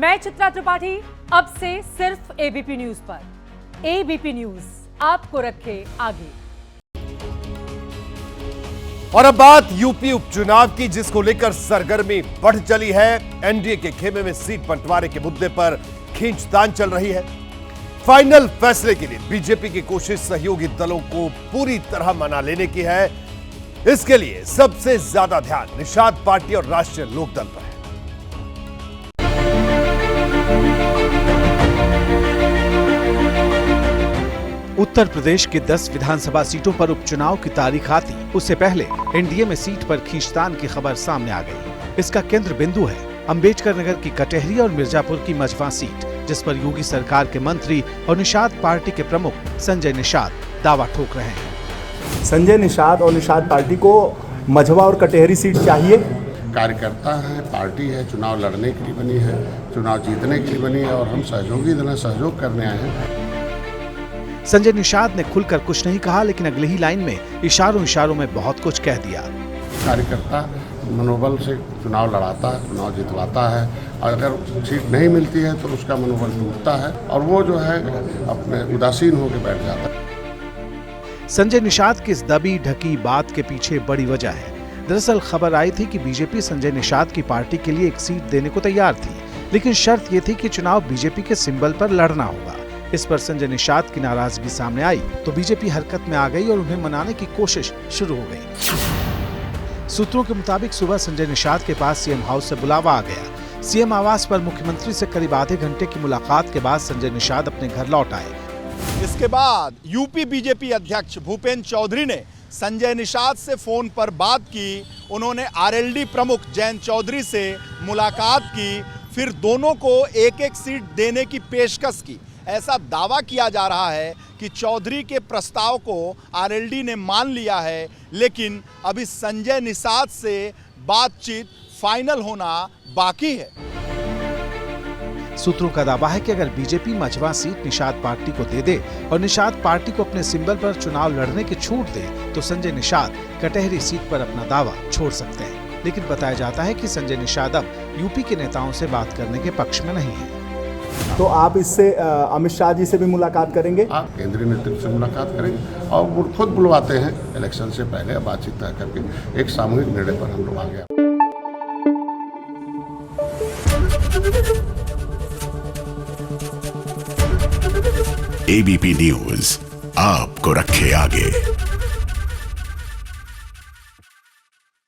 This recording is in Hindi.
मैं चित्रा त्रिपाठी, अब से सिर्फ एबीपी न्यूज पर। एबीपी न्यूज आपको रखे आगे। और अब बात यूपी उपचुनाव की, जिसको लेकर सरगर्मी बढ़ चली है। एनडीए के खेमे में सीट बंटवारे के मुद्दे पर खींचतान चल रही है। फाइनल फैसले के लिए बीजेपी की कोशिश सहयोगी दलों को पूरी तरह मना लेने की है। इसके लिए सबसे ज्यादा ध्यान निषाद पार्टी और राष्ट्रीय लोकदल पर है। उत्तर प्रदेश के 10 विधानसभा सीटों पर उपचुनाव की तारीख आती उससे पहले एनडीए में सीट पर खींचतान की खबर सामने आ गई। इसका केंद्र बिंदु है अंबेडकर नगर की कटेहरी और मिर्जापुर की मझवा सीट, जिस पर योगी सरकार के मंत्री और निषाद पार्टी के प्रमुख संजय निषाद दावा ठोक रहे हैं। संजय निषाद और निषाद पार्टी को मझवा और कटेहरी सीट चाहिए। कार्यकर्ता है, पार्टी है, चुनाव लड़ने के लिए बनी है, चुनाव जीतने के लिए बनी है और हम सहयोगी दल सहयोग करने आए हैं। संजय निषाद ने खुलकर कुछ नहीं कहा, लेकिन अगली ही लाइन में इशारों में बहुत कुछ कह दिया। कार्यकर्ता मनोबल से चुनाव लड़ाता है, चुनाव जितवाता है, और अगर सीट नहीं मिलती है तो उसका मनोबल टूटता है और वो जो है अपने उदासीन होकर बैठ जाता है। संजय निषाद की इस दबी ढकी बात के पीछे बड़ी वजह है। दरअसल खबर आई थी कि बीजेपी संजय निषाद की पार्टी के लिए एक सीट देने को तैयार थी, लेकिन शर्त ये थी कि चुनाव बीजेपी के सिंबल पर लड़ना होगा। इस पर संजय निषाद की नाराजगी सामने आई तो बीजेपी हरकत में आ गई और उन्हें मनाने की कोशिश शुरू हो गई। सूत्रों के मुताबिक सुबह संजय निषाद के पास सीएम हाउस से बुलावा आ गया। सीएम आवास पर मुख्यमंत्री से करीब आधे घंटे की मुलाकात के बाद संजय निषाद अपने घर लौट आए। इसके बाद यूपी बीजेपी अध्यक्ष भूपेंद्र चौधरी ने संजय निषाद से फोन पर बात की। उन्होंने आरएलडी प्रमुख जयंत चौधरी से मुलाकात की, फिर दोनों को एक एक सीट देने की पेशकश की। ऐसा दावा किया जा रहा है कि चौधरी के प्रस्ताव को आरएलडी ने मान लिया है, लेकिन अभी संजय निषाद से बातचीत फाइनल होना बाकी है। सूत्रों का दावा है कि अगर BJP Majhwa seat Nishad party को दे दे और निषाद पार्टी को अपने सिंबल पर चुनाव लड़ने की छूट दे तो संजय निषाद कटेहरी सीट पर अपना दावा छोड़ सकते हैं। लेकिन बताया जाता है कि संजय निषाद अब यूपी के नेताओं से बात करने के पक्ष में नहीं है। तो आप इससे अमित शाह जी से भी मुलाकात करेंगे? आप केंद्रीय नेतृत्व से मुलाकात करेंगे और वो खुद बुलवाते हैं इलेक्शन से पहले, बातचीत तय करके एक सामूहिक निर्णय पर हम लोग आ गए। एबीपी न्यूज आपको रखे आगे।